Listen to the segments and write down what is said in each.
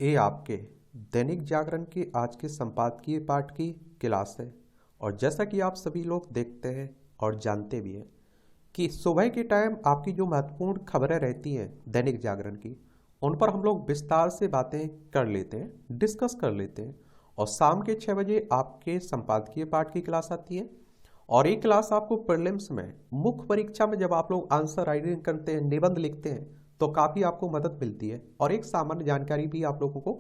ये आपके दैनिक जागरण के आज के संपादकीय पाठ की क्लास है। और जैसा कि आप सभी लोग देखते हैं और जानते भी हैं कि सुबह के टाइम आपकी जो महत्वपूर्ण खबरें रहती हैं दैनिक जागरण की, उन पर हम लोग विस्तार से बातें कर लेते हैं, डिस्कस कर लेते हैं। और शाम के 6 बजे आपके संपादकीय पाठ की क्लास आती है। और ये क्लास आपको प्रीलिम्स में, मुख्य परीक्षा में जब आप लोग आंसर राइटिंग करते हैं, निबंध लिखते हैं, तो काफ़ी आपको मदद मिलती है और एक सामान्य जानकारी भी आप लोगों को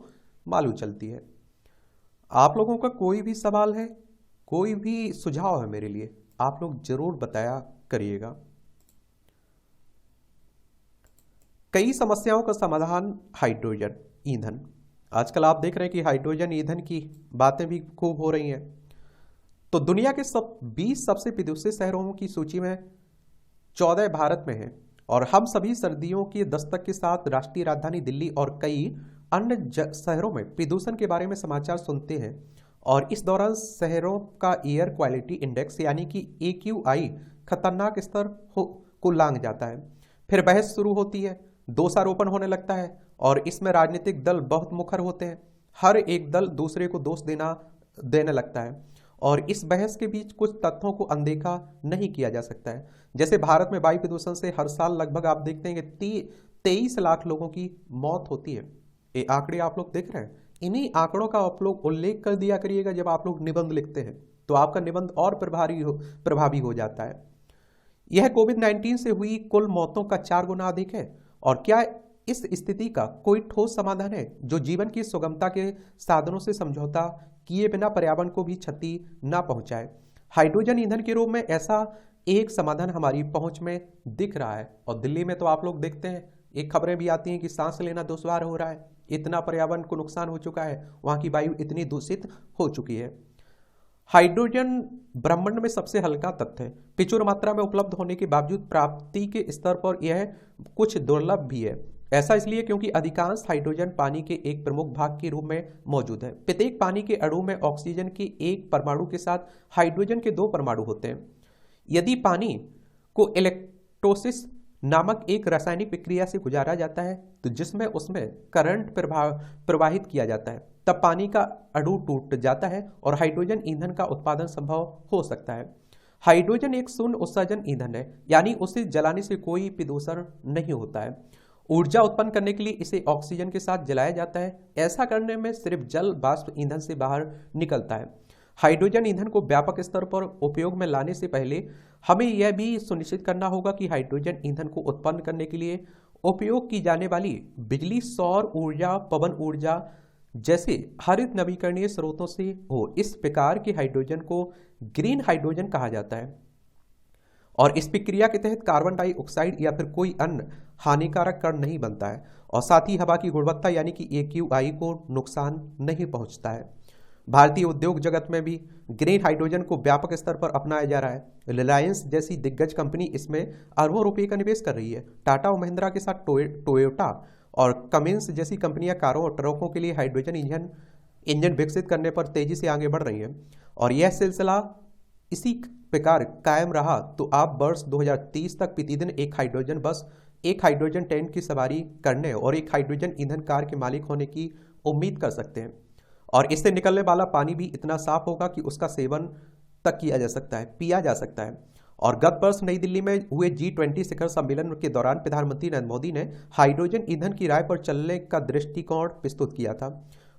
मालूम चलती है। आप लोगों का कोई भी सवाल है, कोई भी सुझाव है मेरे लिए, आप लोग जरूर बताया करिएगा। कई समस्याओं का समाधान हाइड्रोजन ईंधन। आजकल आप देख रहे हैं कि हाइड्रोजन ईंधन की बातें भी खूब हो रही हैं। तो दुनिया के 20 सबसे प्रदूषित शहरों की सूची में 14 भारत में है। और हम सभी सर्दियों की दस्तक के साथ राष्ट्रीय राजधानी दिल्ली और कई अन्य शहरों में प्रदूषण के बारे में समाचार सुनते हैं। और इस दौरान शहरों का एयर क्वालिटी इंडेक्स यानी कि AQI खतरनाक स्तर को लांघ जाता है। फिर बहस शुरू होती है, दोषारोपण होने लगता है और इसमें राजनीतिक दल बहुत मुखर होते हैं। हर एक दल दूसरे को दोष देने लगता है और इस बहस के बीच कुछ तथ्यों को अनदेखा नहीं किया जा सकता है। जैसे भारत में वायु प्रदूषण से हर साल लगभग आप देखते हैं कि 23 लाख लोगों की मौत होती है। ये आंकड़े आप लोग देख रहे हैं। इन्हीं आंकड़ों का आप लोग उल्लेख कर दिया करिएगा जब आप लोग निबंध लिखते हैं, तो आपका निबंध और प्रभावी हो जाता है। यह कोविड-19 से हुई कुल मौतों का 4 गुना अधिक है। और क्या इस स्थिति का कोई ठोस समाधान है जो जीवन की सुगमता के साधनों से समझौता किए बिना पर्यावरण को भी क्षति न पहुंचाए? हाइड्रोजन ईंधन के रूप में ऐसा एक समाधान हमारी पहुंच में दिख रहा है। और दिल्ली में तो आप लोग देखते हैं, एक खबरें भी आती हैं कि सांस लेना दुश्वार हो रहा है, इतना पर्यावरण को नुकसान हो चुका है, वहां की वायु इतनी दूषित हो चुकी है। हाइड्रोजन ब्रह्मांड में सबसे हल्का तत्व है। प्रचुर मात्रा में उपलब्ध होने के बावजूद प्राप्ति के स्तर पर यह कुछ दुर्लभ भी है। ऐसा इसलिए क्योंकि अधिकांश हाइड्रोजन पानी के एक प्रमुख भाग के रूप में मौजूद है। प्रत्येक पानी के अणु में ऑक्सीजन के एक परमाणु के साथ हाइड्रोजन के 2 परमाणु होते हैं। यदि पानी को इलेक्ट्रोलिसिस नामक एक रासायनिक प्रक्रिया से गुजारा जाता है, तो जिसमें उसमें करंट प्रवाहित किया जाता है, तब पानी का अणु टूट जाता है और हाइड्रोजन ईंधन का उत्पादन संभव हो सकता है। हाइड्रोजन एक शून्य उत्सर्जन ईंधन है, यानी उसे जलाने से कोई प्रदूषण नहीं होता है। ऊर्जा उत्पन्न करने के लिए इसे ऑक्सीजन के साथ जलाया जाता है। ऐसा करने में सिर्फ जल वाष्प ईंधन से बाहर निकलता है। हाइड्रोजन ईंधन को व्यापक स्तर पर उपयोग में लाने से पहले हमें यह भी सुनिश्चित करना होगा कि हाइड्रोजन ईंधन को उत्पन्न करने के लिए उपयोग की जाने वाली बिजली सौर ऊर्जा, पवन ऊर्जा जैसे हरित नवीकरणीय स्रोतों से हो। इस प्रकार के हाइड्रोजन को ग्रीन हाइड्रोजन कहा जाता है और इस प्रक्रिया के तहत कार्बन डाइऑक्साइड या फिर कोई अन्य हानिकारक कण नहीं बनता है और साथ ही हवा की गुणवत्ता यानी कि AQI को नुकसान नहीं पहुंचता है। भारतीय उद्योग जगत में भी ग्रीन हाइड्रोजन को व्यापक स्तर पर अपनाया जा रहा है। रिलायंस जैसी दिग्गज कंपनी इसमें अरबों रुपए का निवेश कर रही है। टाटा और महिंद्रा के साथ टोयोटा और कमिंस जैसी कंपनियां कारों और ट्रकों के लिए हाइड्रोजन इंजन विकसित करने पर तेजी से आगे बढ़ रही हैं। और यह सिलसिला इसी प्रकार कायम रहा तो आप वर्ष 2030 तक प्रतिदिन एक हाइड्रोजन बस, एक हाइड्रोजन ट्रेन की सवारी करने और एक हाइड्रोजन ईंधन कार के मालिक होने की उम्मीद कर सकते हैं। और इससे निकलने वाला पानी भी इतना साफ होगा कि उसका सेवन तक किया जा सकता है, पिया जा सकता है। और गत वर्ष नई दिल्ली में हुए G20 शिखर सम्मेलन के दौरान प्रधानमंत्री नरेंद्र मोदी ने हाइड्रोजन ईंधन की राय पर चलने का दृष्टिकोण प्रस्तुत किया था।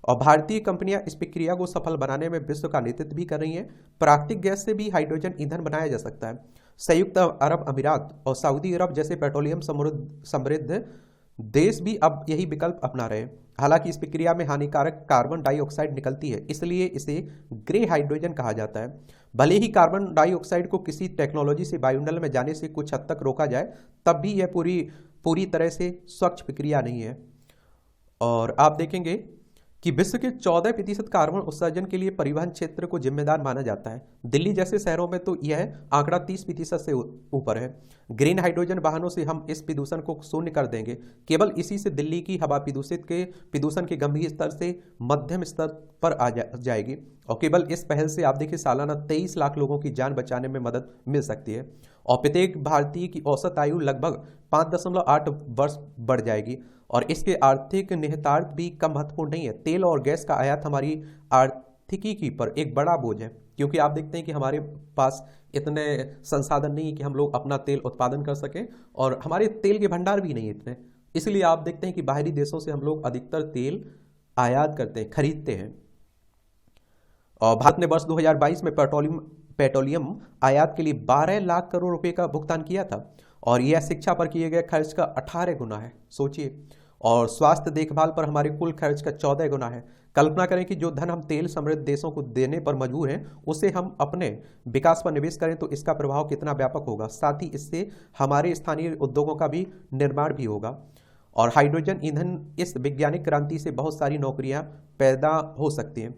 और भारतीय कंपनियां इस प्रक्रिया को सफल बनाने में विश्व का नेतृत्व भी कर रही हैं। प्राकृतिक गैस से भी हाइड्रोजन ईंधन बनाया जा सकता है। संयुक्त अरब अमीरात और सऊदी अरब जैसे पेट्रोलियम समृद्ध देश भी अब यही विकल्प अपना रहे हैं। हालांकि इस प्रक्रिया में हानिकारक कार्बन डाइऑक्साइड निकलती है, इसलिए इसे ग्रे हाइड्रोजन कहा जाता है। भले ही कार्बन डाइऑक्साइड को किसी टेक्नोलॉजी से वायुमंडल में जाने से कुछ हद तक रोका जाए, तब भी यह पूरी तरह से स्वच्छ प्रक्रिया नहीं है। और आप देखेंगे कि विश्व के 14% कार्बन उत्सर्जन के लिए परिवहन क्षेत्र को जिम्मेदार माना जाता है। दिल्ली जैसे शहरों में तो यह आंकड़ा 30% से ऊपर है। ग्रीन हाइड्रोजन वाहनों से हम इस प्रदूषण को शून्य कर देंगे। केवल इसी से दिल्ली की हवा प्रदूषण के गंभीर स्तर से मध्यम स्तर पर आ जाएगी। और केवल इस पहल से आप देखिए सालाना 23 लाख लोगों की जान बचाने में मदद मिल सकती है। और प्रत्येक भारतीय की औसत आयु लगभग 5.8 वर्ष बढ़ जाएगी। और इसके आर्थिक निहितार्थ भी कम महत्वपूर्ण नहीं है। तेल और गैस का आयात हमारी आर्थिकी की पर एक बड़ा बोझ है, क्योंकि आप देखते हैं कि हमारे पास इतने संसाधन नहीं है कि हम लोग अपना तेल उत्पादन कर सकें, और हमारे तेल के भंडार भी नहीं इतने। इसलिए आप देखते हैं कि बाहरी देशों से हम लोग अधिकतर तेल आयात करते हैं, खरीदते हैं। और भारत ने वर्ष 2022 में पेट्रोलियम आयात के लिए 12 लाख करोड़ रुपए का भुगतान किया था, और यह शिक्षा पर किए गए खर्च का 18 गुना है, सोचिए। और स्वास्थ्य देखभाल पर हमारे कुल खर्च का 14 गुना है। कल्पना करें कि जो धन हम तेल समृद्ध देशों को देने पर मजबूर हैं, उसे हम अपने विकास पर निवेश करें तो इसका प्रभाव कितना व्यापक होगा। साथ ही इससे हमारे स्थानीय उद्योगों का भी निर्माण भी होगा। और हाइड्रोजन ईंधन इस वैज्ञानिक क्रांति से बहुत सारी नौकरियां पैदा हो सकती हैं,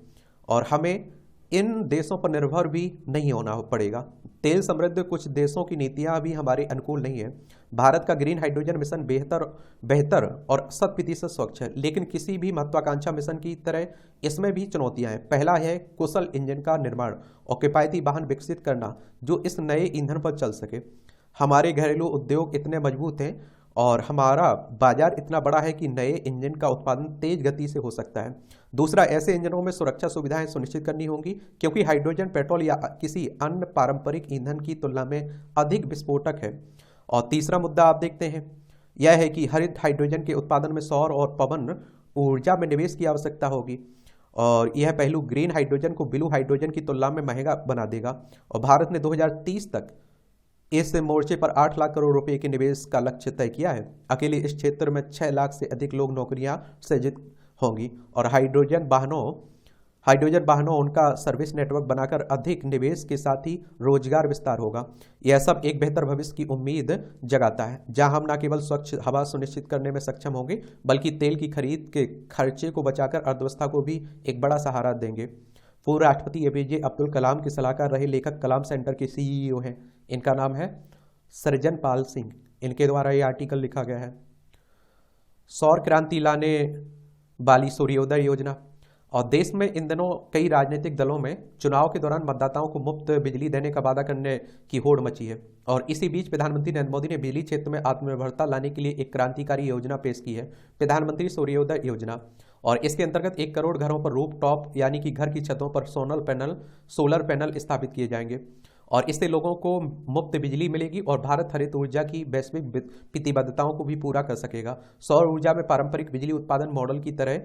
और हमें इन देशों पर निर्भर भी नहीं होना पड़ेगा। तेल समृद्ध कुछ देशों की नीतियां भी हमारे अनुकूल नहीं है। भारत का ग्रीन हाइड्रोजन मिशन बेहतर और 100% स्वच्छ है, लेकिन किसी भी महत्वाकांक्षा मिशन की तरह इसमें भी चुनौतियां हैं। पहला है कुशल इंजन का निर्माण और किफायती वाहन विकसित करना जो इस नए ईंधन पर चल सके। हमारे घरेलू उद्योग इतने मजबूत हैं और हमारा बाजार इतना बड़ा है कि नए इंजन का उत्पादन तेज गति से हो सकता है। दूसरा, ऐसे इंजनों में सुरक्षा सुविधाएं सुनिश्चित करनी होंगी, क्योंकि हाइड्रोजन पेट्रोल या किसी अन्य पारंपरिक ईंधन की तुलना में अधिक विस्फोटक है। और तीसरा मुद्दा आप देखते हैं, यह है कि हरित हाइड्रोजन के उत्पादन में सौर और पवन ऊर्जा में निवेश की आवश्यकता होगी, और यह पहलू ग्रीन हाइड्रोजन को ब्लू हाइड्रोजन की तुलना में महंगा बना देगा। और भारत ने 2030 तक इस मोर्चे पर 8 लाख करोड़ रुपए के निवेश का लक्ष्य तय किया है। अकेले इस क्षेत्र में 6 लाख से अधिक लोग नौकरियां सृजित होंगी, और हाइड्रोजन वाहनों उनका सर्विस नेटवर्क बनाकर अधिक निवेश के साथ ही रोजगार विस्तार होगा। यह सब एक बेहतर भविष्य की उम्मीद जगाता है, जहां हम न केवल स्वच्छ हवा सुनिश्चित करने में सक्षम होंगे, बल्कि तेल की खरीद के खर्चे को बचाकर अर्थव्यवस्था को भी एक बड़ा सहारा देंगे। पूर्व राष्ट्रपति एपीजे अब्दुल कलाम के सलाहकार रहे लेखक कलाम सेंटर के सीईओ हैं। इनका नाम है सृजन पाल सिंह। इनके द्वारा ये आर्टिकल लिखा गया है। सौर क्रांति लाने वाली सूर्योदय योजना। और देश में इन दिनों कई राजनीतिक दलों में चुनाव के दौरान मतदाताओं को मुफ्त बिजली देने का वादा करने की होड़ मची है, और इसी बीच प्रधानमंत्री नरेंद्र मोदी ने बिजली क्षेत्र में आत्मनिर्भरता लाने के लिए एक क्रांतिकारी योजना पेश की है, प्रधानमंत्री सूर्योदय योजना। और इसके अंतर्गत 1 करोड़ घरों पर रूफ टॉप यानी कि घर की छतों पर सोलर पैनल स्थापित किए जाएंगे, और इससे लोगों को मुफ्त बिजली मिलेगी और भारत हरित ऊर्जा की वैश्विक प्रतिबद्धताओं को भी पूरा कर सकेगा। सौर ऊर्जा में पारंपरिक बिजली उत्पादन मॉडल की तरह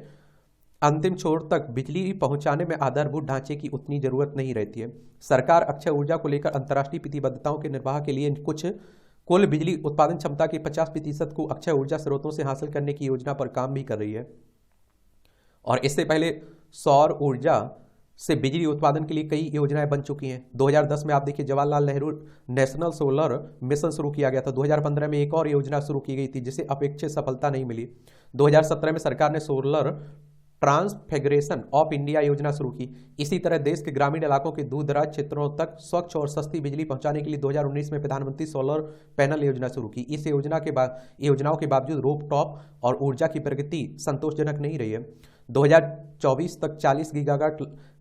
अंतिम छोर तक बिजली पहुंचाने में आधारभूत ढांचे की उतनी जरूरत नहीं रहती है। सरकार अक्षय ऊर्जा को लेकर अंतर्राष्ट्रीय प्रतिबद्धताओं के निर्वाह के लिए कुल बिजली उत्पादन क्षमता के 50% को अक्षय ऊर्जा स्रोतों से हासिल करने की योजना पर काम भी कर रही है। और इससे पहले सौर ऊर्जा से बिजली उत्पादन के लिए कई योजनाएं बन चुकी हैं। 2010 में आप देखिए Jawaharlal Nehru national solar mission शुरू किया गया था। 2015 में एक और योजना शुरू की गई थी जिसे अपेक्षित सफलता नहीं मिली। 2017 में सरकार ने सोलर ट्रांसफिगरेशन ऑफ इंडिया योजना शुरू की। इसी तरह देश के ग्रामीण इलाकों के दूर दराज क्षेत्रों तक स्वच्छ और सस्ती बिजली पहुंचाने के लिए 2019 में प्रधानमंत्री सोलर पैनल योजना शुरू की। इस योजनाओं के बावजूद रूफ टॉप और ऊर्जा की प्रगति संतोषजनक नहीं रही है। 2024 तक 40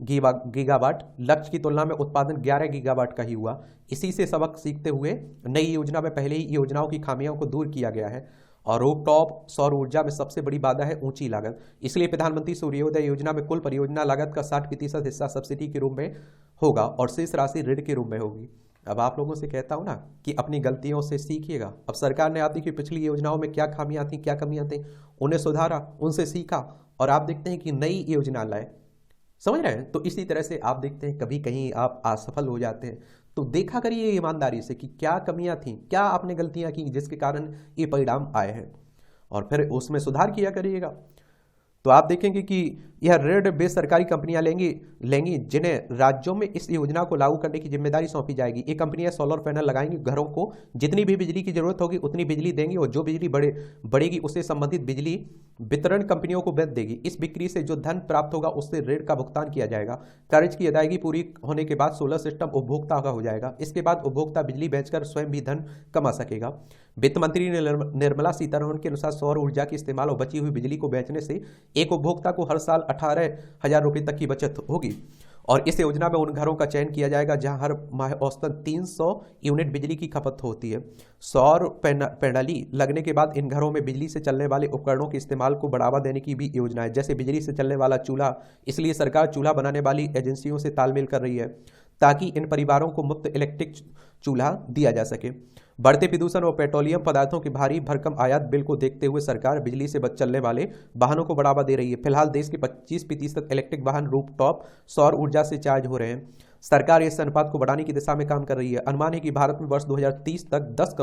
गीगावाट लक्ष्य की तुलना में उत्पादन 11 गीगावाट का ही हुआ। इसी से सबक सीखते हुए नई योजना में पहले ही योजनाओं की खामियों को दूर किया गया है। और रूफटॉप सौर ऊर्जा में सबसे बड़ी बाधा है ऊंची लागत। इसलिए प्रधानमंत्री सूर्योदय योजना में कुल परियोजना लागत का 60% हिस्सा सब्सिडी के रूप में होगा और शेष राशि ऋण के रूप में होगी। अब आप लोगों से कहता हूं ना कि अपनी गलतियों से सीखिएगा। अब सरकार ने आपकी पिछली योजनाओं में क्या खामियां थी, क्या कमियां थी, उन्हें सुधारा, उनसे सीखा और आप देखते हैं कि नई योजना लाए। समझ रहे हैं? तो इसी तरह से आप देखते हैं कभी कहीं आप असफल हो जाते हैं तो देखा करिए ईमानदारी से कि क्या कमियां थी, क्या आपने गलतियां की जिसके कारण ये परिणाम आए हैं, और फिर उसमें सुधार किया करिएगा। तो आप देखेंगे कि यह ऋण बेसरकारी कंपनियां लेंगी जिन्हें राज्यों में इस योजना को लागू करने की जिम्मेदारी सौंपी जाएगी। ये कंपनियां सोलर पैनल लगाएंगी, घरों को जितनी भी बिजली की जरूरत होगी उतनी बिजली देंगी और जो बिजली बढ़ेगी उससे संबंधित बिजली वितरण कंपनियों को बेच देगी। इस बिक्री से जो धन प्राप्त होगा उससे ऋण का भुगतान किया जाएगा। कर्ज की अदायगी पूरी होने के बाद सोलर सिस्टम उपभोक्ता का हो जाएगा। इसके बाद उपभोक्ता बिजली बेचकर स्वयं भी धन कमा सकेगा। वित्त मंत्री निर्मला सीतारमण के अनुसार सौर ऊर्जा के इस्तेमाल और बची हुई बिजली को बेचने से एक उपभोक्ता को हर साल 18,000 रुपये तक की बचत होगी और इस योजना में उन घरों का चयन किया जाएगा जहां हर माह औसतन 300 यूनिट बिजली की खपत होती है। सौर पैनली लगने के बाद इन घरों में बिजली से चलने वाले उपकरणों के इस्तेमाल को बढ़ावा देने की भी योजना है। जैसे बिजली से चलने वाला चूल्हा, इसलिए सरकार चूल्हा बनाने वाली एजेंसियों से तालमेल कर रही है ताकि इन परिवारों को मुफ्त इलेक्ट्रिक चूल्हा दिया जा सके। बढ़ते प्रदूषण और पेट्रोलियम पदार्थों की भारी भरकम आयात बिल को देखते हुए सरकार बिजली से चलने वाले वाहनों को बढ़ावा दे रही है। फिलहाल देश के 25% इलेक्ट्रिक वाहन रूफटॉप सौर ऊर्जा से चार्ज हो रहे हैं। सरकार इस अनुपात को बढ़ाने की दिशा में काम कर रही है। अनुमान है कि भारत में वर्ष 2030 तक 10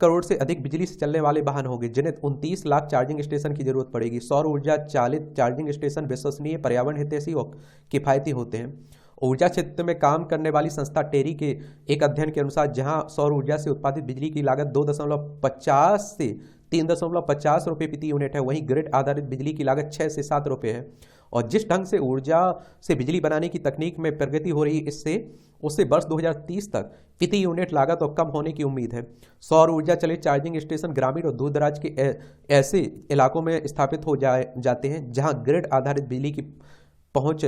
करोड़ से अधिक बिजली से चलने वाले वाहन होंगे, जिन्हें 29 लाख चार्जिंग स्टेशन की जरूरत पड़ेगी। सौर ऊर्जा चालित चार्जिंग स्टेशन विश्वसनीय, पर्यावरण हितैषी और किफायती होते हैं। ऊर्जा क्षेत्र में काम करने वाली संस्था टेरी के एक अध्ययन के अनुसार जहां सौर ऊर्जा से उत्पादित बिजली की लागत 2.50 से 3.50 रुपये प्रति यूनिट है, वहीं ग्रिड आधारित बिजली की लागत 6 से 7 रुपये है। और जिस ढंग से ऊर्जा से बिजली बनाने की तकनीक में प्रगति हो रही है, उससे वर्ष 2030 तक प्रति यूनिट लागत और कम होने की उम्मीद है। सौर ऊर्जा चलित चार्जिंग स्टेशन ग्रामीण और दूर दराज के ऐसे इलाकों में स्थापित हो जाते हैं जहां ग्रिड आधारित बिजली की पहुंच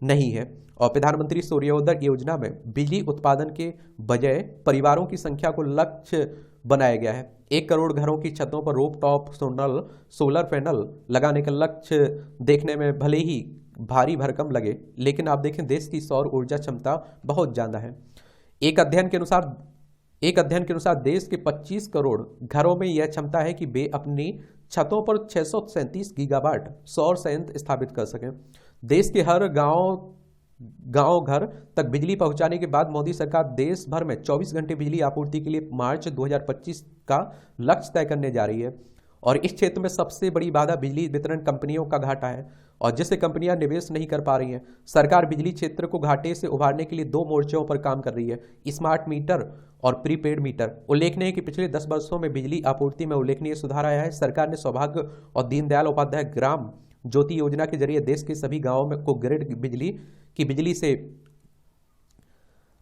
नहीं है। और प्रधानमंत्री सूर्योदय योजना में बिजली उत्पादन के बजाय परिवारों की संख्या को लक्ष्य बनाया गया है। 1 करोड़ घरों की छतों पर रूफटॉप सोलर पैनल लगाने का लक्ष्य देखने में भले ही भारी भरकम लगे, लेकिन आप देखें देश की सौर ऊर्जा क्षमता बहुत ज़्यादा है। एक अध्ययन के अनुसार देश के 25 करोड़ घरों में यह क्षमता है कि वे अपनी छतों पर 637 गीगावाट सौर संयंत्र स्थापित कर सकें। देश के हर गांव घर तक बिजली पहुंचाने के बाद मोदी सरकार देश भर में 24 घंटे बिजली आपूर्ति के लिए मार्च 2025 का लक्ष्य तय करने जा रही है। और इस क्षेत्र में सबसे बड़ी बाधा बिजली वितरण कंपनियों का घाटा है, और जिससे कंपनियां निवेश नहीं कर पा रही हैं। सरकार बिजली क्षेत्र को घाटे से उभारने के लिए 2 मोर्चों पर काम कर रही है, स्मार्ट मीटर और प्रीपेड मीटर। उल्लेखनीय है कि पिछले 10 वर्षों में बिजली आपूर्ति में उल्लेखनीय सुधार आया है। सरकार ने सौभाग्य और दीनदयाल उपाध्याय ग्राम ज्योति योजना के जरिए देश के सभी गांवों में को ग्रिड बिजली से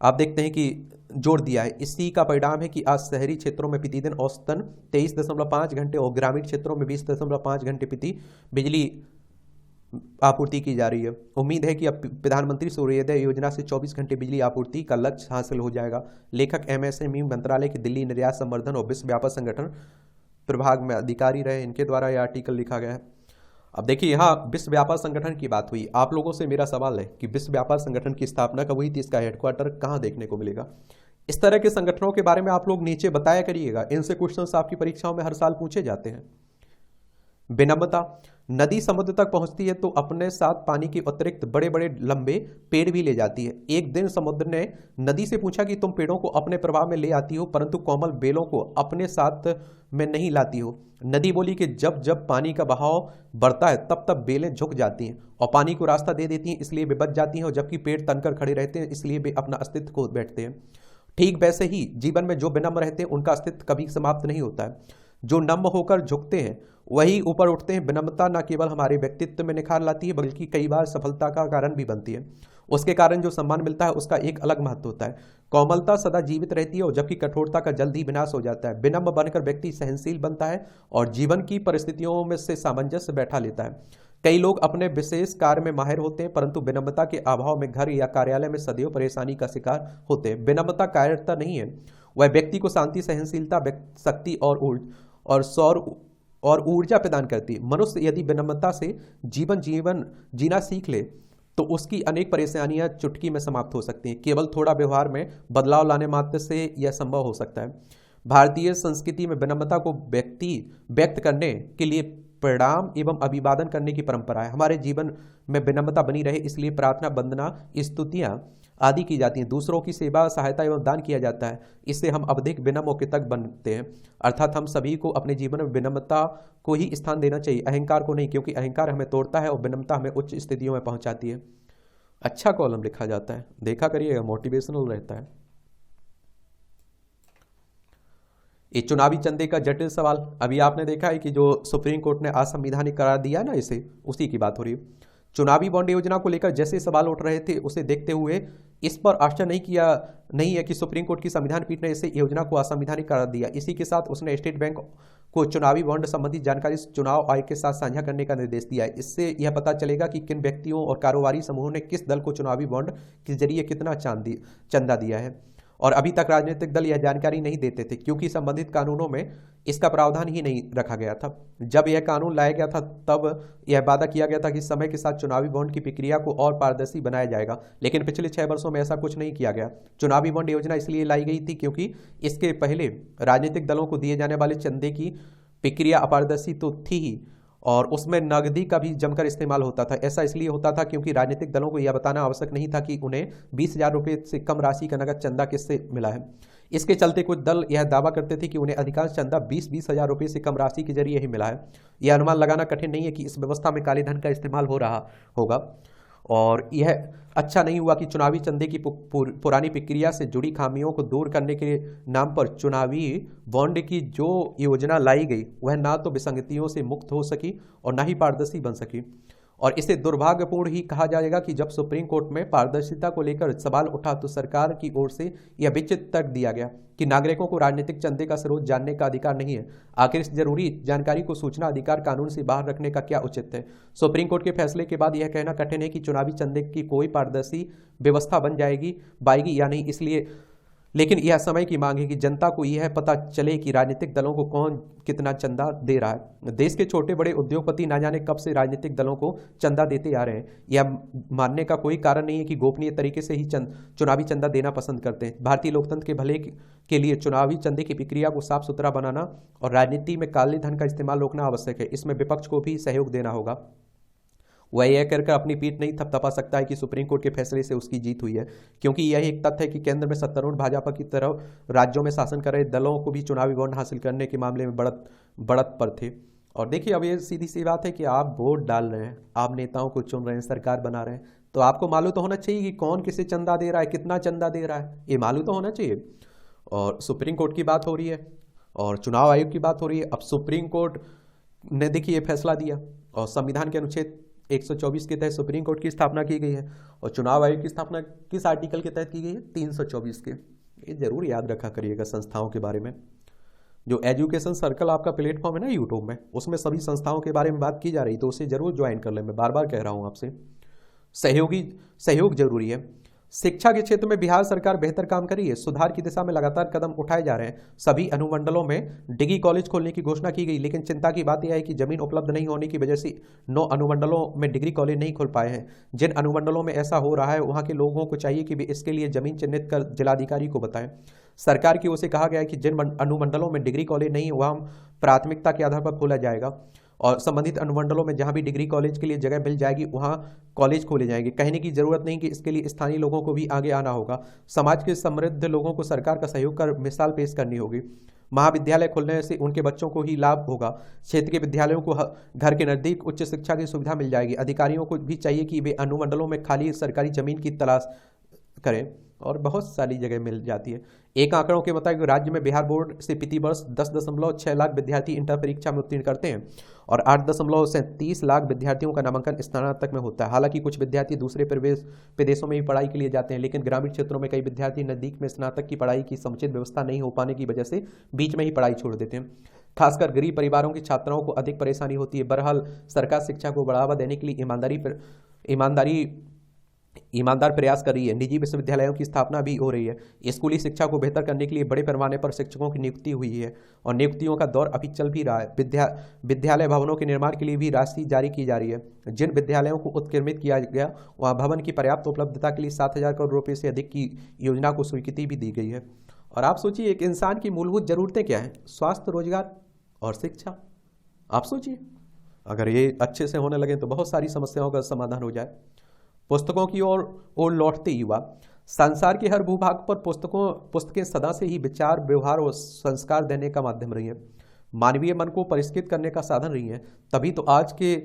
आप देखते हैं कि जोड़ दिया है। इसी का परिणाम है कि आज शहरी क्षेत्रों में प्रतिदिन औसतन 23.5 घंटे और ग्रामीण क्षेत्रों में 20.5 घंटे प्रति बिजली आपूर्ति की जा रही है। उम्मीद है कि अब प्रधानमंत्री सूर्योदय योजना से 24 घंटे बिजली आपूर्ति का लक्ष्य हासिल हो जाएगा। लेखक एमएसएमई मंत्रालय के दिल्ली निर्यात संवर्धन और विश्व व्यापार संगठन प्रभाग में अधिकारी रहे, इनके द्वारा यह आर्टिकल लिखा गया है। अब देखिए यहाँ विश्व व्यापार संगठन की बात हुई। आप लोगों से मेरा सवाल है कि विश्व व्यापार संगठन की स्थापना कब हुई थी, इसका हेडक्वार्टर कहाँ देखने को मिलेगा। इस तरह के संगठनों के बारे में आप लोग नीचे बताया करिएगा, इनसे क्वेश्चंस आपकी परीक्षाओं में हर साल पूछे जाते हैं। विनम्रता, नदी समुद्र तक पहुंचती है तो अपने साथ पानी के अतिरिक्त बड़े बड़े लंबे पेड़ भी ले जाती है। एक दिन समुद्र ने नदी से पूछा कि तुम पेड़ों को अपने प्रभाव में ले आती हो परंतु कोमल बेलों को अपने साथ में नहीं लाती हो। नदी बोली कि जब जब पानी का बहाव बढ़ता है तब तब बेलें झुक जाती हैं और पानी को रास्ता दे देती हैं, इसलिए वे बच जाती हैं, और जबकि पेड़ तनकर खड़े रहते हैं, इसलिए वे अपना अस्तित्व खो बैठते हैं। ठीक वैसे ही जीवन में जो विनम्र रहते हैं उनका अस्तित्व कभी समाप्त नहीं होता है। जो नम्र होकर झुकते हैं वही ऊपर उठते हैं। विनम्रता न केवल हमारे व्यक्तित्व में निखार लाती है बल्कि कई बार सफलता का कारण भी बनती है। उसके कारण जो सम्मान मिलता है उसका एक अलग महत्व होता है। कोमलता सदा जीवित रहती है और जबकि कठोरता का जल्द ही विनाश हो जाता है। विनम्र बनकर व्यक्ति सहनशील बनता है और जीवन की परिस्थितियों में से सामंजस्य बैठा लेता है। कई लोग अपने विशेष कार्य में माहिर होते हैं परंतु विनम्रता के अभाव में घर या कार्यालय में सदैव परेशानी का शिकार होते हैं। विनम्रता कायरता नहीं है, वह व्यक्ति को शांति, सहनशीलता, शक्ति और ऊर्जा प्रदान करती है। मनुष्य यदि विनम्रता से जीवन जीना सीख ले तो उसकी अनेक परेशानियां चुटकी में समाप्त हो सकती हैं। केवल थोड़ा व्यवहार में बदलाव लाने मात्र से यह संभव हो सकता है। भारतीय संस्कृति में विनम्रता को व्यक्त करने के लिए प्रणाम एवं अभिवादन करने की परंपरा है। हमारे जीवन में विनम्रता बनी रहे इसलिए प्रार्थना, वंदना, स्तुतियां आदि की जाती हैं। दूसरों की सेवा, सहायता एवं दान किया जाता है। इससे हम अधिक विनम्र और कृतज्ञ बनते हैं। अर्थात हम सभी को अपने जीवन में विनम्रता को ही स्थान देना चाहिए, अहंकार को नहीं, क्योंकि अहंकार हमें तोड़ता है और विनम्रता हमें उच्च स्थितियों में पहुंचाती है। अच्छा कॉलम लिखा जाता है, देखा करिएगा, मोटिवेशनल रहता है। ये चुनावी चंदे का जटिल सवाल अभी आपने देखा है कि जो सुप्रीम कोर्ट ने असंवैधानिक करार दिया ना, इसे उसी की बात हो रही है। चुनावी बॉन्ड योजना को लेकर जैसे सवाल उठ रहे थे उसे देखते हुए इस पर आश्चर्य नहीं है कि सुप्रीम कोर्ट की संविधान पीठ ने इसे योजना को असंवैधानिक करार दिया। इसी के साथ उसने स्टेट बैंक को चुनावी बॉन्ड संबंधी जानकारी चुनाव आयोग के साथ साझा करने का निर्देश दिया है। इससे यह पता चलेगा कि किन व्यक्तियों और कारोबारी समूहों ने किस दल को चुनावी बॉन्ड के जरिए कितना चंदा दिया है। और अभी तक राजनीतिक दल यह जानकारी नहीं देते थे क्योंकि संबंधित कानूनों में इसका प्रावधान ही नहीं रखा गया था। जब यह कानून लाया गया था तब यह वादा किया गया था कि समय के साथ चुनावी बॉन्ड की प्रक्रिया को और पारदर्शी बनाया जाएगा, लेकिन पिछले 6 वर्षों में ऐसा कुछ नहीं किया गया। चुनावी बॉन्ड योजना इसलिए लाई गई थी क्योंकि इसके पहले राजनीतिक दलों को दिए जाने वाले चंदे की प्रक्रिया अपारदर्शी तो थी ही और उसमें नकदी का भी जमकर इस्तेमाल होता था। ऐसा इसलिए होता था क्योंकि राजनीतिक दलों को यह बताना आवश्यक नहीं था कि उन्हें 20,000 रुपये से कम राशि का नगद चंदा किससे मिला है। इसके चलते कुछ दल यह दावा करते थे कि उन्हें अधिकांश चंदा 20-20 हजार रुपये से कम राशि के जरिए ही मिला है। यह अनुमान लगाना कठिन नहीं है कि इस व्यवस्था में काले धन का इस्तेमाल हो रहा होगा और यह अच्छा नहीं हुआ कि चुनावी चंदे की पुरानी प्रक्रिया से जुड़ी खामियों को दूर करने के नाम पर चुनावी बॉन्ड की जो योजना लाई गई वह ना तो विसंगतियों से मुक्त हो सकी और ना ही पारदर्शी बन सकी। और इसे दुर्भाग्यपूर्ण ही कहा जाएगा कि जब सुप्रीम कोर्ट में पारदर्शिता को लेकर सवाल उठा तो सरकार की ओर से यह विचित्र तर्क दिया गया कि नागरिकों को राजनीतिक चंदे का स्रोत जानने का अधिकार नहीं है। आखिर इस जरूरी जानकारी को सूचना अधिकार कानून से बाहर रखने का क्या उचित है। सुप्रीम कोर्ट के फैसले के बाद यह कहना कठिन है कि चुनावी चंदे की कोई पारदर्शी व्यवस्था बन पाएगी या नहीं, इसलिए लेकिन यह समय की मांग है कि जनता को यह पता चले कि राजनीतिक दलों को कौन कितना चंदा दे रहा है। देश के छोटे बड़े उद्योगपति ना जाने कब से राजनीतिक दलों को चंदा देते आ रहे हैं। यह मानने का कोई कारण नहीं है कि गोपनीय तरीके से ही चुनावी चंदा देना पसंद करते हैं। भारतीय लोकतंत्र के भले के लिए चुनावी चंदे की प्रक्रिया को साफ सुथरा बनाना और राजनीति में काले धन का इस्तेमाल रोकना आवश्यक है। इसमें विपक्ष को भी सहयोग देना होगा। वह यह कहकर अपनी पीठ नहीं थपथपा सकता है कि सुप्रीम कोर्ट के फैसले से उसकी जीत हुई है, क्योंकि यह एक तथ्य है कि केंद्र में सत्तारूढ़ भाजपा की तरह राज्यों में शासन कर रहे दलों को भी चुनावी बॉन्ड हासिल करने के मामले में बढ़त पर थे। और देखिए, अब ये सीधी सी बात है कि आप वोट डाल रहे हैं, आप नेताओं को चुन रहे हैं, सरकार बना रहे हैं, तो आपको मालूम तो होना चाहिए कि कौन किसे चंदा दे रहा है, कितना चंदा दे रहा है, ये मालूम तो होना चाहिए। और सुप्रीम कोर्ट की बात हो रही है और चुनाव आयोग की बात हो रही है। अब सुप्रीम कोर्ट ने देखिए फैसला दिया और संविधान के अनुच्छेद 124 के तहत सुप्रीम कोर्ट की स्थापना की गई है और चुनाव आयोग की स्थापना किस आर्टिकल के तहत की गई है? 324 के। ये जरूर याद रखा करिएगा संस्थाओं के बारे में। जो एजुकेशन सर्कल आपका प्लेटफॉर्म है ना यूट्यूब में, उसमें सभी संस्थाओं के बारे में बात की जा रही, तो उसे जरूर ज्वाइन कर लें। मैं बार बार कह रहा हूँ आपसे, सहयोग जरूरी है। शिक्षा के क्षेत्र में बिहार सरकार बेहतर काम कर रही है। सुधार की दिशा में लगातार कदम उठाए जा रहे हैं। सभी अनुमंडलों में डिग्री कॉलेज खोलने की घोषणा की गई, लेकिन चिंता की बात यह है कि जमीन उपलब्ध नहीं होने की वजह से 9 अनुमंडलों में डिग्री कॉलेज नहीं खोल पाए हैं। जिन अनुमंडलों में ऐसा हो रहा है वहां के लोगों को चाहिए कि वे इसके लिए जमीन चिन्हित कर जिलाधिकारी को बताएं। सरकार की ओर से कहा गया है कि जिन अनुमंडलों में डिग्री कॉलेज नहीं वहां प्राथमिकता के आधार पर खोला जाएगा और संबंधित अनुमंडलों में जहां भी डिग्री कॉलेज के लिए जगह मिल जाएगी वहां कॉलेज खोले जाएंगे। कहने की जरूरत नहीं कि इसके लिए स्थानीय लोगों को भी आगे आना होगा। समाज के समृद्ध लोगों को सरकार का सहयोग कर मिसाल पेश करनी होगी। महाविद्यालय खुलने से उनके बच्चों को ही लाभ होगा। क्षेत्र के विद्यालयों को घर के नजदीक उच्च शिक्षा की सुविधा मिल जाएगी। अधिकारियों को भी चाहिए कि वे अनुमंडलों में खाली सरकारी जमीन की तलाश करें और बहुत सारी जगह मिल जाती है। एक आंकड़ों के मुताबिक राज्य में बिहार बोर्ड से प्रति वर्ष 10.6 लाख विद्यार्थी इंटर परीक्षा में उत्तीर्ण करते हैं और 8.37 लाख विद्यार्थियों का नामांकन स्नातक में होता है। हालांकि कुछ विद्यार्थी दूसरे प्रदेशों में भी पढ़ाई के लिए जाते हैं, लेकिन ग्रामीण क्षेत्रों में कई विद्यार्थी नजदीक में स्नातक की पढ़ाई की समुचित व्यवस्था नहीं हो पाने की वजह से बीच में ही पढ़ाई छोड़ देते हैं। खासकर गरीब परिवारों की छात्राओं को अधिक परेशानी होती है। बहरहाल सरकार शिक्षा को बढ़ावा देने के लिए ईमानदार प्रयास कर रही है। निजी विश्वविद्यालयों की स्थापना भी हो रही है। स्कूली शिक्षा को बेहतर करने के लिए बड़े पैमाने पर शिक्षकों की नियुक्ति हुई है और नियुक्तियों का दौर अभी चल भी रहा है। विद्यालय भवनों के निर्माण के लिए भी राशि जारी की जा रही है। जिन विद्यालयों को उत्क्रमित किया गया वहाँ भवन की पर्याप्त उपलब्धता के लिए 7,000 करोड़ रुपये से अधिक की योजना को स्वीकृति भी दी गई है। और आप सोचिए, एक इंसान की मूलभूत जरूरतें क्या हैं? स्वास्थ्य, रोजगार और शिक्षा। आप सोचिए, अगर ये अच्छे से होने लगे तो बहुत सारी समस्याओं का समाधान हो जाए। पुस्तकों की ओर लौटते युवा, संसार के हर भूभाग पर पुस्तकें सदा से ही विचार, व्यवहार और संस्कार देने का माध्यम रही हैं। मानवीय मन को परिष्कृत करने का साधन रही हैं। तभी तो आज के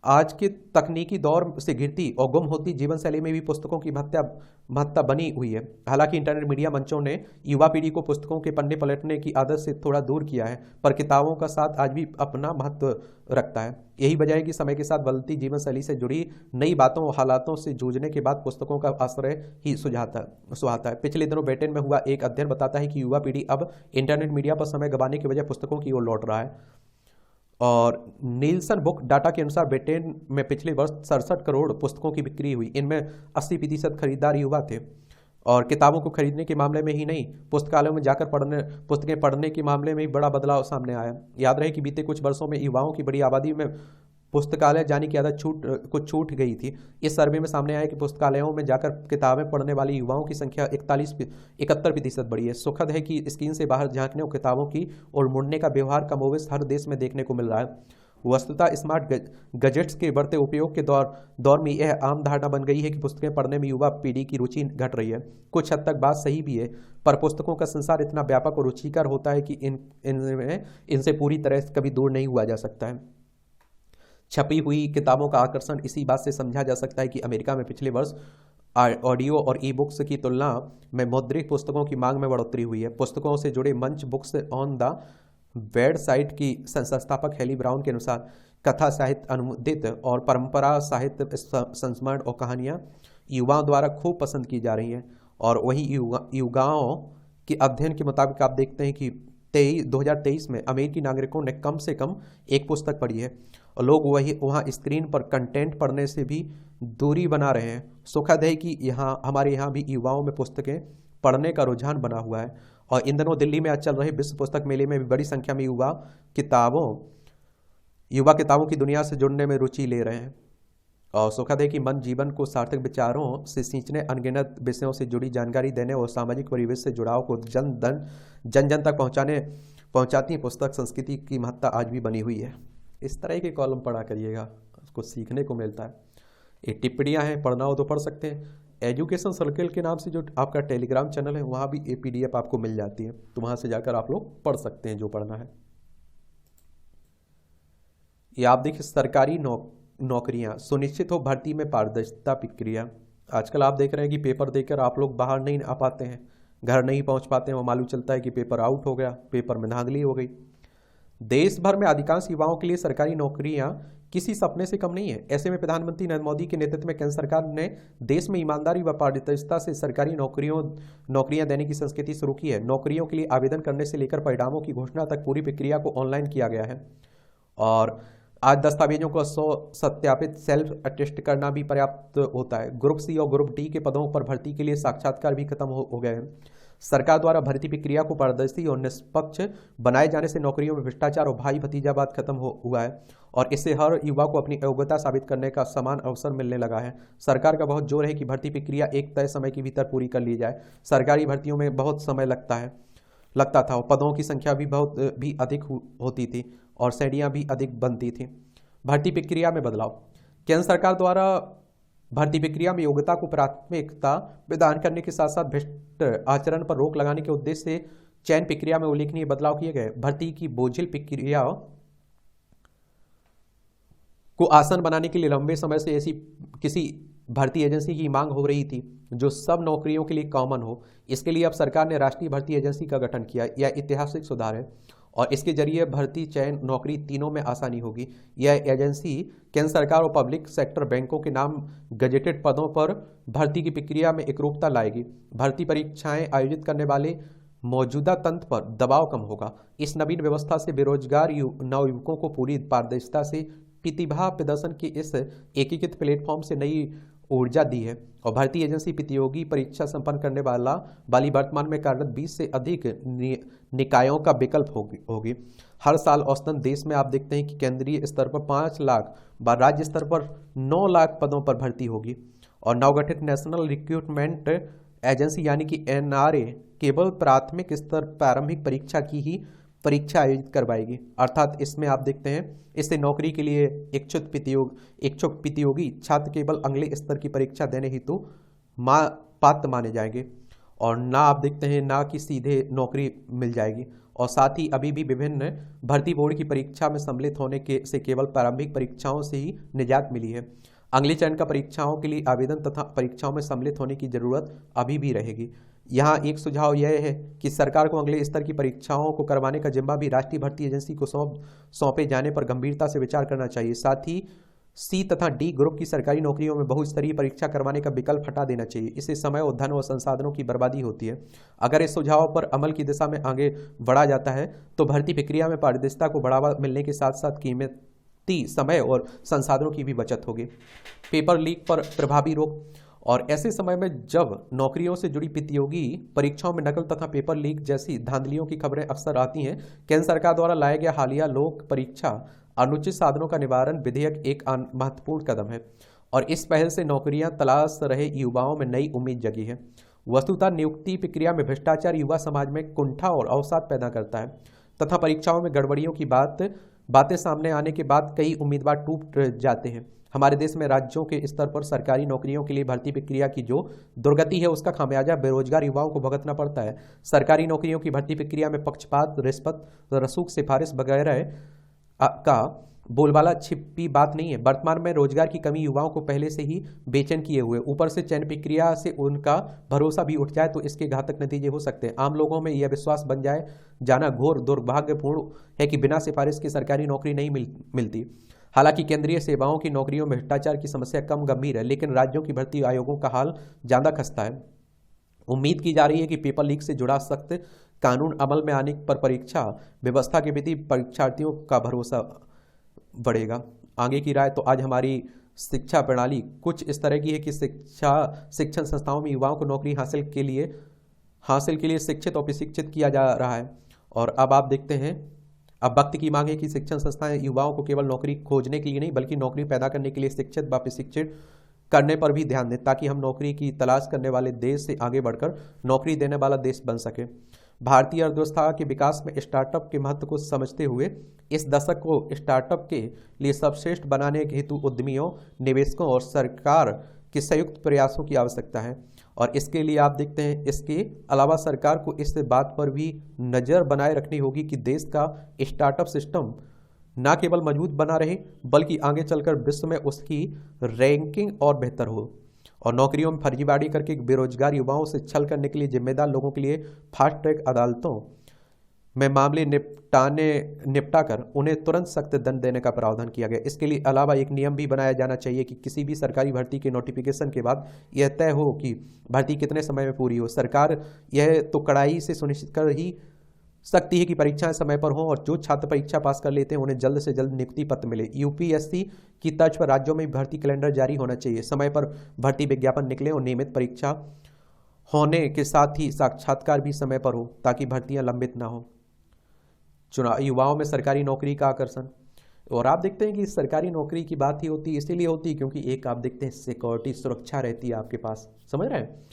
आज के तकनीकी दौर से घिरती और गुम होती जीवन शैली में भी पुस्तकों की महत्ता बनी हुई है। हालांकि इंटरनेट मीडिया मंचों ने युवा पीढ़ी को पुस्तकों के पन्ने पलटने की आदत से थोड़ा दूर किया है, पर किताबों का साथ आज भी अपना महत्व रखता है। यही वजह है कि समय के साथ बदलती जीवन शैली से जुड़ी नई बातों और हालातों से जूझने के बाद पुस्तकों का आश्रय ही सुहाता है। पिछले दिनों ब्रिटेन में हुआ एक अध्ययन बताता है कि युवा पीढ़ी अब इंटरनेट मीडिया पर समय गंवाने की बजाय पुस्तकों की ओर लौट रहा है। और नीलसन बुक डाटा के अनुसार ब्रिटेन में पिछले वर्ष 67 करोड़ पुस्तकों की बिक्री हुई। इनमें 80% खरीदार युवा थे। और किताबों को खरीदने के मामले में ही नहीं, पुस्तकालयों में जाकर पुस्तकें पढ़ने के मामले में भी बड़ा बदलाव सामने आया। याद रहे कि बीते कुछ वर्षों में युवाओं की बड़ी आबादी में पुस्तकालय जाने की आदत कुछ छूट गई थी। इस सर्वे में सामने आया कि पुस्तकालयों में जाकर किताबें पढ़ने वाले युवाओं की संख्या 71% बढ़ी है। सुखद है कि स्क्रीन से बाहर झांकने और किताबों की ओर मुड़ने का व्यवहार कमोबेश हर देश में देखने को मिल रहा है। वस्तुतः स्मार्ट गैजेट्स के बढ़ते उपयोग के दौर में यह आम धारणा बन गई है कि पुस्तकें पढ़ने में युवा पीढ़ी की रुचि घट रही है। कुछ हद तक बात सही भी है, पर पुस्तकों का संसार इतना व्यापक और रुचिकर होता है कि इनसे पूरी तरह से कभी दूर नहीं हुआ जा सकता है। छपी हुई किताबों का आकर्षण इसी बात से समझा जा सकता है कि अमेरिका में पिछले वर्ष ऑडियो और ई बुक्स की तुलना में मुद्रित पुस्तकों की मांग में बढ़ोतरी हुई है। पुस्तकों से जुड़े मंच books on the bed site की संस्थापक हेली ब्राउन के अनुसार कथा साहित्य, अनुदित और परंपरा साहित्य संस्मरण और कहानियां युवाओं द्वारा खूब पसंद की जा रही हैं। और वहीं युवाओं के अध्ययन के मुताबिक आप देखते हैं कि 2023 में अमेरिकी नागरिकों ने कम से कम एक पुस्तक पढ़ी है और लोग वहाँ स्क्रीन पर कंटेंट पढ़ने से भी दूरी बना रहे हैं। सुखद है कि हमारे यहाँ भी युवाओं में पुस्तकें पढ़ने का रुझान बना हुआ है। और इन दिनों दिल्ली में आज चल रहे विश्व पुस्तक मेले में भी बड़ी संख्या में युवा किताबों की दुनिया से जुड़ने में रुचि ले रहे हैं। और सुखद है कि मन जीवन को सार्थक विचारों से सींचने, अनगिनत विषयों से जुड़ी जानकारी देने और सामाजिक परिवेश से जुड़ाव को जन जन तक पहुंचाती पुस्तक संस्कृति की महत्ता आज भी बनी हुई है। इस तरह के कॉलम पढ़ा करिएगा, उसको सीखने को मिलता है। ये टिप्पणियाँ हैं, पढ़ना हो तो पढ़ सकते हैं। एजुकेशन सर्कल के नाम से जो आपका टेलीग्राम चैनल है, वहाँ भी ये PDF आपको मिल जाती है, तो वहाँ से जाकर आप लोग पढ़ सकते हैं जो पढ़ना है। ये आप देखिए, सरकारी नौकरियां सुनिश्चित हो, भर्ती में पारदर्शिता प्रक्रिया। आजकल आप देख रहे हैं कि पेपर देकर आप लोग बाहर नहीं आ पाते हैं, घर नहीं पहुंच पाते हैं, वो मालूम चलता है कि पेपर आउट हो गया, पेपर में धांधली हो गई। देश भर में अधिकांश युवाओं के लिए सरकारी नौकरियां किसी सपने से कम नहीं है। ऐसे में प्रधानमंत्री नरेंद्र मोदी के नेतृत्व में केंद्र सरकार ने देश में ईमानदारी व पारदर्शिता से सरकारी नौकरियां देने की संस्कृति शुरू की है। नौकरियों के लिए आवेदन करने से लेकर परिणामों की घोषणा तक पूरी प्रक्रिया को ऑनलाइन किया गया है। और आज दस्तावेजों को सत्यापित सेल्फ अटेस्ट करना भी पर्याप्त होता है। ग्रुप C और ग्रुप D के पदों पर भर्ती के लिए साक्षात्कार भी खत्म हो गए हैं। सरकार द्वारा भर्ती प्रक्रिया को पारदर्शी और निष्पक्ष बनाए जाने से नौकरियों में भ्रष्टाचार और भाई भतीजावाद खत्म हुआ है और इससे हर युवा को अपनी योग्यता साबित करने का समान अवसर मिलने लगा है। सरकार का बहुत जोर है कि भर्ती प्रक्रिया एक तय समय के भीतर पूरी कर ली जाए। सरकारी भर्तियों में बहुत समय लगता था और पदों की संख्या भी अधिक होती थी और श्रेणियां भी अधिक बनती थी। भर्ती प्रक्रिया में बदलाव। केंद्र सरकार द्वारा भर्ती प्रक्रिया में योग्यता को प्राथमिकता प्रदान करने के साथ साथ भ्रष्ट आचरण पर रोक लगाने के उद्देश्य से चयन प्रक्रिया में उल्लेखनीय बदलाव किए गए। भर्ती की बोझिल प्रक्रिया को आसान बनाने के लिए लंबे समय से ऐसी किसी भर्ती एजेंसी की मांग हो रही थी जो सब नौकरियों के लिए कॉमन हो। इसके लिए अब सरकार ने राष्ट्रीय भर्ती एजेंसी का गठन किया। यह ऐतिहासिक सुधार है और इसके जरिए भर्ती, चयन, नौकरी तीनों में आसानी होगी। यह एजेंसी केंद्र सरकार और पब्लिक सेक्टर बैंकों के नाम गजेटेड पदों पर भर्ती की प्रक्रिया में एकरूपता लाएगी। भर्ती परीक्षाएं आयोजित करने वाले मौजूदा तंत्र पर दबाव कम होगा। इस नवीन व्यवस्था से बेरोजगार नवयुवकों को पूरी पारदर्शिता से प्रतिभा प्रदर्शन के इस एकीकृत प्लेटफॉर्म से नई ऊर्जा दी है और भर्ती एजेंसी प्रतियोगी परीक्षा संपन्न करने वाली वर्तमान में कार्यरत 20 से अधिक निकायों का विकल्प होगी। हर साल औसतन देश में आप देखते हैं कि केंद्रीय स्तर पर 5 लाख व राज्य स्तर पर 9 लाख पदों पर भर्ती होगी और नवगठित नेशनल रिक्रूटमेंट एजेंसी यानी कि NRA केवल प्राथमिक स्तर प्रारंभिक परीक्षा की ही परीक्षा आयोजित करवाएगी। अर्थात इसमें आप देखते हैं इससे नौकरी के लिए इच्छुक प्रतियोगी छात्र केवल अगले स्तर की परीक्षा देने हेतु पात्र माने जाएंगे और ना आप देखते हैं ना कि सीधे नौकरी मिल जाएगी। और साथ ही अभी भी विभिन्न भर्ती बोर्ड की परीक्षा में सम्मिलित होने के से केवल प्रारंभिक परीक्षाओं से ही निजात मिली है। अगले चरण का परीक्षाओं के लिए आवेदन तथा परीक्षाओं में सम्मिलित होने की जरूरत अभी भी रहेगी। यहाँ एक सुझाव यह है कि सरकार को अगले स्तर की परीक्षाओं को करवाने का जिम्मा भी राष्ट्रीय भर्ती एजेंसी को सौंपे जाने पर गंभीरता से विचार करना चाहिए। साथ ही सी तथा डी ग्रुप की सरकारी नौकरियों में बहुस्तरीय परीक्षा करवाने का विकल्प हटा देना चाहिए। इससे समय और धन और संसाधनों की बर्बादी होती है। अगर इस सुझाव पर अमल की दिशा में आगे बढ़ा जाता है तो भर्ती प्रक्रिया में पारदर्शिता को बढ़ावा मिलने के साथ साथ कीमती समय और संसाधनों की भी बचत होगी। पेपर लीक पर प्रभावी रोक। और ऐसे समय में जब नौकरियों से जुड़ी प्रतियोगी परीक्षाओं में नकल तथा पेपर लीक जैसी धांधलियों की खबरें अक्सर आती हैं, केंद्र सरकार द्वारा लाया गया हालिया लोक परीक्षा अनुचित साधनों का निवारण विधेयक एक महत्वपूर्ण कदम है और इस पहल से नौकरियां तलाश रहे युवाओं में नई उम्मीद जगी है। वस्तुतः नियुक्ति प्रक्रिया में भ्रष्टाचार युवा समाज में कुंठा और अवसाद पैदा करता है तथा परीक्षाओं में गड़बड़ियों की बातें सामने आने के बाद कई उम्मीदवार टूट जाते हैं। हमारे देश में राज्यों के स्तर पर सरकारी नौकरियों के लिए भर्ती प्रक्रिया की जो दुर्गति है उसका खामियाजा बेरोजगार युवाओं को भुगतना पड़ता है। सरकारी नौकरियों की भर्ती प्रक्रिया में पक्षपात, रिश्वत, रसूख, सिफारिश वगैरह का बोलबाला छिपी बात नहीं है। वर्तमान में रोजगार की कमी युवाओं को पहले से ही बेचैन किए हुए, ऊपर से चयन प्रक्रिया से उनका भरोसा भी उठ जाए तो इसके घातक नतीजे हो सकते हैं। आम लोगों में यह विश्वास बन जाना घोर दुर्भाग्यपूर्ण है कि बिना सिफारिश की सरकारी नौकरी नहीं मिलती। हालांकि केंद्रीय सेवाओं की नौकरियों में भ्रष्टाचार की समस्या कम गंभीर है, लेकिन राज्यों की भर्ती आयोगों का हाल ज्यादा खस्ता है। उम्मीद की जा रही है कि पेपर लीक से जुड़ा सख्त कानून अमल में आने पर परीक्षा व्यवस्था के प्रति परीक्षार्थियों का भरोसा बढ़ेगा। आगे की राय तो आज हमारी शिक्षा प्रणाली कुछ इस तरह की है कि शिक्षण संस्थाओं में युवाओं को नौकरी हासिल के लिए शिक्षित और प्रशिक्षित किया जा रहा है। और अब आप देखते हैं, अब वक्त की मांग है कि शिक्षण संस्थाएं युवाओं को केवल नौकरी खोजने के लिए नहीं बल्कि नौकरी पैदा करने के लिए शिक्षित व प्रशिक्षित करने पर भी ध्यान दें ताकि हम नौकरी की तलाश करने वाले देश से आगे बढ़कर नौकरी देने वाला देश बन सके। भारतीय अर्थव्यवस्था के विकास में स्टार्टअप के महत्व को समझते हुए इस दशक को स्टार्टअप के लिए सर्वश्रेष्ठ बनाने के हेतु उद्यमियों, निवेशकों और सरकार के संयुक्त प्रयासों की आवश्यकता है। और इसके लिए आप देखते हैं, इसके अलावा सरकार को इस बात पर भी नज़र बनाए रखनी होगी कि देश का स्टार्टअप सिस्टम न केवल मजबूत बना रहे बल्कि आगे चलकर विश्व में उसकी रैंकिंग और बेहतर हो। और नौकरियों में फर्जीवाड़ी करके बेरोजगार युवाओं से छल करने के लिए जिम्मेदार लोगों के लिए फास्ट ट्रैक अदालतों में मामले निपटाकर उन्हें तुरंत सख्त दंड देने का प्रावधान किया गया। इसके लिए अलावा एक नियम भी बनाया जाना चाहिए कि किसी भी सरकारी भर्ती के नोटिफिकेशन के बाद यह तय हो कि भर्ती कितने समय में पूरी हो। सरकार यह तो कड़ाई से सुनिश्चित कर ही सकती है कि परीक्षाएं समय पर हों और जो छात्र परीक्षा पास कर लेते हैं उन्हें जल्द से जल्द नियुक्ति पत्र मिले। यूपीएससी की तर्ज पर राज्यों में भर्ती कैलेंडर जारी होना चाहिए, समय पर भर्ती विज्ञापन निकले और नियमित परीक्षा होने के साथ ही साक्षात्कार भी समय पर हो ताकि भर्तियां लंबित ना हो। चुनाव युवाओं में सरकारी नौकरी का आकर्षण। और आप देखते हैं कि सरकारी नौकरी की बात ही होती इसीलिए होती क्योंकि एक आप देखते हैं सिक्योरिटी, सुरक्षा रहती है आपके पास, समझ रहे हैं।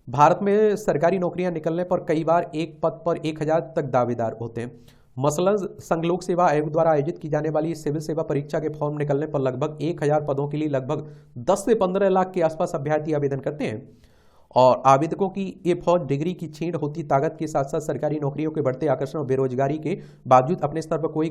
भारत में सरकारी नौकरियां निकलने पर कई बार एक पद पर 1000 तक दावेदार होते हैं। मसलन संघ लोक सेवा आयोग द्वारा आयोजित की जाने वाली सिविल सेवा परीक्षा के फॉर्म निकलने पर लगभग 1000 पदों के लिए लगभग 10 से 15 लाख के आसपास अभ्यर्थी आवेदन करते हैं। और आवेदकों की ये फौज डिग्री की छींट होती ताकत के साथ साथ सरकारी नौकरियों के बढ़ते आकर्षण और बेरोजगारी के बावजूद अपने स्तर पर कोई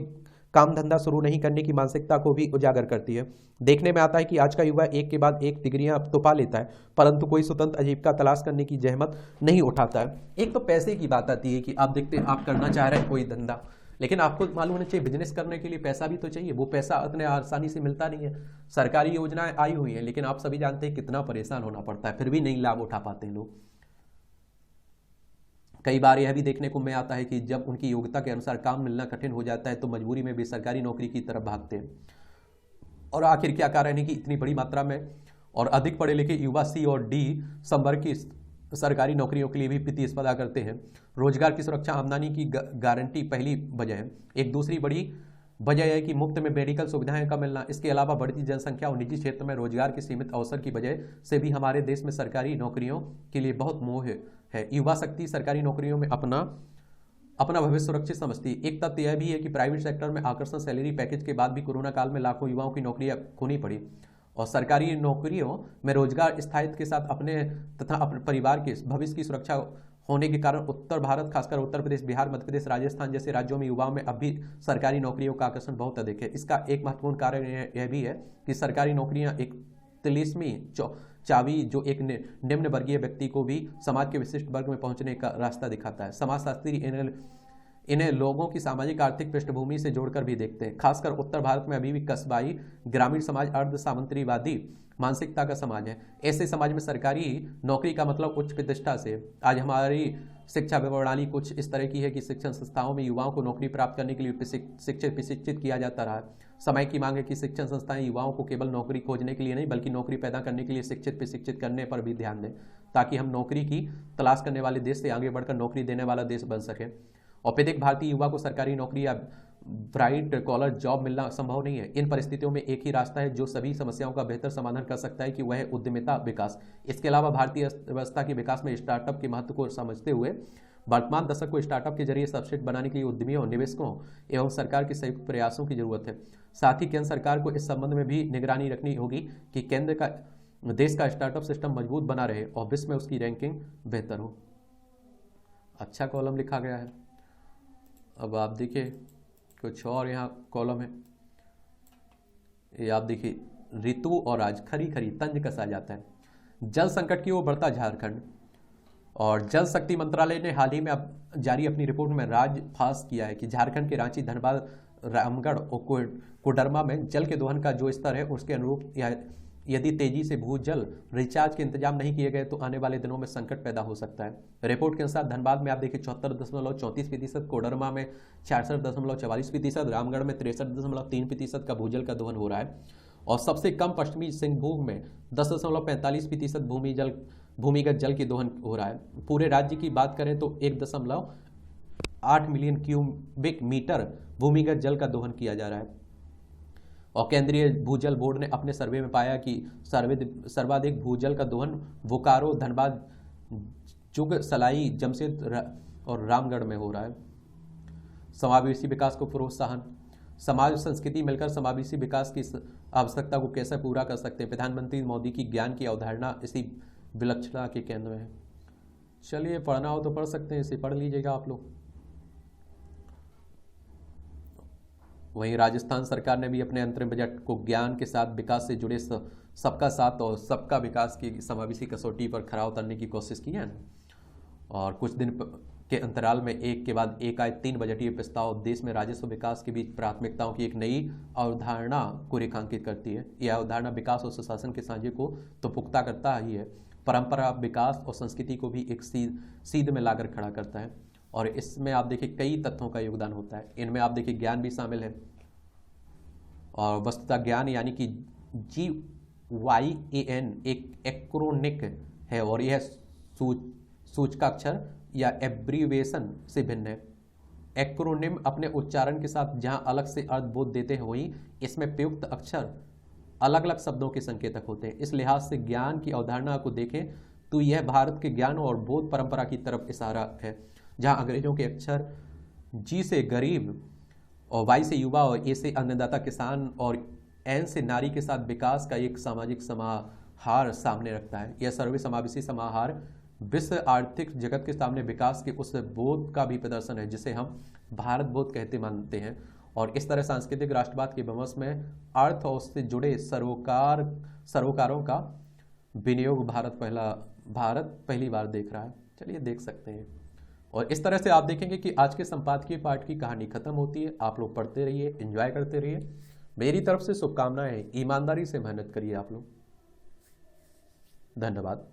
काम धंधा शुरू नहीं करने की मानसिकता को भी उजागर करती है। देखने में आता है कि आज का युवा एक के बाद एक डिग्रियां तो पा लेता है परंतु कोई स्वतंत्र आजीविका तलाश करने की जहमत नहीं उठाता है। एक तो पैसे की बात आती है कि आप देखते हैं आप करना चाह रहे हैं कोई धंधा, लेकिन आपको मालूम होना चाहिए बिजनेस करने के लिए पैसा भी तो चाहिए। वो पैसा इतने आसानी से मिलता नहीं है। सरकारी योजनाएं आई हुई हैं लेकिन आप सभी जानते हैं कितना परेशान होना पड़ता है, फिर भी नहीं लाभ उठा पाते हैं लोग। कई बार यह भी देखने को में आता है कि जब उनकी योग्यता के अनुसार काम मिलना कठिन हो जाता है तो मजबूरी में भी सरकारी नौकरी की तरफ भागते हैं। और आखिर क्या कारण है कि इतनी बड़ी मात्रा में और अधिक पढ़े लिखे युवा सी और डी संवर्ग की सरकारी नौकरियों के लिए भी प्रतिस्पर्धा करते हैं। रोजगार की सुरक्षा, आमदनी की गारंटी पहली वजह है। एक दूसरी बड़ी वजह है कि मुफ्त में मेडिकल सुविधाएं का मिलना। इसके अलावा बढ़ती जनसंख्या और निजी क्षेत्र में रोजगार के सीमित अवसर की वजह से भी हमारे देश में सरकारी नौकरियों के लिए बहुत मोह है। युवा शक्ति सरकारी नौकरियों में अपना भविष्य सुरक्षित समझती है। एक तथ्य यह भी है कि प्राइवेट सेक्टर में आकर्षक सैलरी पैकेज के बाद भी कोरोना काल में लाखों युवाओं की नौकरियां खोनी पड़ी और सरकारी नौकरियों में रोजगार स्थायित्व के साथ अपने तथा अपने परिवार के भविष्य की सुरक्षा होने के कारण उत्तर भारत, खासकर उत्तर प्रदेश, बिहार, मध्य प्रदेश, राजस्थान जैसे राज्यों में युवाओं में अब भी सरकारी नौकरियों का आकर्षण बहुत अधिक है। इसका एक महत्वपूर्ण कारण यह भी है कि सरकारी नौकरियां एक तिलिस्मी चाबी जो एक निम्न वर्गीय व्यक्ति को भी समाज के विशिष्ट वर्ग में पहुंचने का रास्ता दिखाता है। समाजशास्त्री इन्हें लोगों की सामाजिक आर्थिक पृष्ठभूमि से जोड़कर भी देखते हैं। खासकर उत्तर भारत में अभी भी कस्बाई ग्रामीण समाज अर्ध सामंतरीवादी मानसिकता का समाज है। ऐसे समाज में सरकारी नौकरी का मतलब उच्च प्रतिष्ठा से। आज हमारी शिक्षा प्रणाली कुछ इस तरह की है कि शिक्षण संस्थाओं में युवाओं को नौकरी प्राप्त करने के लिए प्रशिक्षित किया जाता रहा है। समय की मांग है कि शिक्षण संस्थाएं युवाओं को केवल नौकरी खोजने के लिए नहीं बल्कि नौकरी पैदा करने के लिए प्रशिक्षित करने पर भी ध्यान दें, ताकि हम नौकरी की तलाश करने वाले देश से आगे बढ़कर नौकरी देने वाला देश बन सके। औपचारिक भारतीय युवा को सरकारी नौकरी या ब्राइट कॉलर जॉब मिलना संभव नहीं है। इन परिस्थितियों में एक ही रास्ता है जो सभी समस्याओं का बेहतर समाधान कर सकता है कि वह है उद्यमिता विकास। इसके अलावा भारतीय अर्थव्यवस्था के विकास में स्टार्टअप के महत्व को समझते हुए वर्तमान दशक को स्टार्टअप के जरिए सब्सिडी बनाने के लिए उद्यमियों, निवेशकों एवं सरकार के संयुक्त प्रयासों की जरूरत है। साथ ही केंद्र सरकार को इस संबंध में भी निगरानी रखनी होगी कि देश का स्टार्टअप सिस्टम मजबूत बना रहे और विश्व में उसकी रैंकिंग बेहतर हो। अच्छा कॉलम लिखा गया है। अब आप देखिए कुछ और यहाँ कॉलम है, ये आप देखिए ऋतु और आज खरी खरी तंज कसा जाता है। जल संकट की ओर बढ़ता झारखंड, और जल शक्ति मंत्रालय ने हाल ही में अब जारी अपनी रिपोर्ट में राज्य पास किया है कि झारखंड के रांची, धनबाद, रामगढ़ और कोडरमा में जल के दोहन का जो स्तर है उसके अनुरूप यदि तेजी से भूजल रिचार्ज के इंतजाम नहीं किए गए तो आने वाले दिनों में संकट पैदा हो सकता है। रिपोर्ट के अनुसार धनबाद में आप देखिए 74.34%, कोडरमा में 66.44%, रामगढ़ में 63.3% का भूजल का दोहन हो रहा है और सबसे कम पश्चिमी सिंहभूम में 10.45% भूमिगत जल की दोहन हो रहा है। पूरे राज्य की बात करें तो 1.8 मिलियन क्यूबिक मीटर भूमिगत जल का दोहन किया जा रहा है। और केंद्रीय भूजल बोर्ड ने अपने सर्वे में पाया कि सर्वाधिक भूजल का दोहन बोकारो, धनबाद, चुग, सलाई, जमशेद और रामगढ़ में हो रहा है। समावेशी विकास को प्रोत्साहन, समाज संस्कृति मिलकर समावेशी विकास की आवश्यकता को कैसे पूरा कर सकते हैं। प्रधानमंत्री मोदी की ज्ञान की अवधारणा इसी विलक्षणता के केंद्र में है। चलिए पढ़ना हो तो पढ़ सकते हैं, इसे पढ़ लीजिएगा आप लोग। वहीं राजस्थान सरकार ने भी अपने अंतरिम बजट को ज्ञान के साथ विकास से जुड़े सबका साथ और सबका विकास की समावेशी कसौटी पर खरा उतरने की कोशिश की है। और कुछ दिन के अंतराल में एक के बाद एक आए 3 बजटीय प्रस्ताव देश में राजस्व विकास के बीच प्राथमिकताओं की एक नई अवधारणा को रेखांकित करती है। यह अवधारणा विकास और सुशासन के साझे को तो पुख्ता करता ही है, परंपरा, विकास और संस्कृति को भी एक सीध में लाकर खड़ा करता है। और इसमें आप देखिए कई तत्वों का योगदान होता है। इनमें आप देखिए ज्ञान भी शामिल है और वस्तुतः ज्ञान यानी कि GYAN एक एक्रोनिक है और यह सूचकाक्षर या एब्रीवेशन से भिन्न है। एक्रोनिम अपने उच्चारण के साथ जहां अलग से अर्थ बोध देते हैं वहीं इसमें प्रयुक्त अक्षर अलग अलग शब्दों के संकेतक होते हैं। इस लिहाज से ज्ञान की अवधारणा को देखें तो यह भारत के ज्ञान और बोध परंपरा की तरफ इशारा है, जहां अंग्रेजों के अक्षर G से गरीब और Y से युवा और A से अन्नदाता किसान और N से नारी के साथ विकास का एक सामाजिक समाहार सामने रखता है। यह सर्वे समावेशी समाहार विश्व आर्थिक जगत के सामने विकास के उस बोध का भी प्रदर्शन है जिसे हम भारत बोध कहते मानते हैं। और इस तरह सांस्कृतिक राष्ट्रवाद के विमर्श में अर्थ और उससे जुड़े सरोकारों का विनियोग भारत पहली बार देख रहा है। चलिए देख सकते हैं। और इस तरह से आप देखेंगे कि आज के संपादकीय पाठ की कहानी खत्म होती है। आप लोग पढ़ते रहिए, एंजॉय करते रहिए। मेरी तरफ से शुभकामनाएं, ईमानदारी से मेहनत करिए आप लोग। धन्यवाद।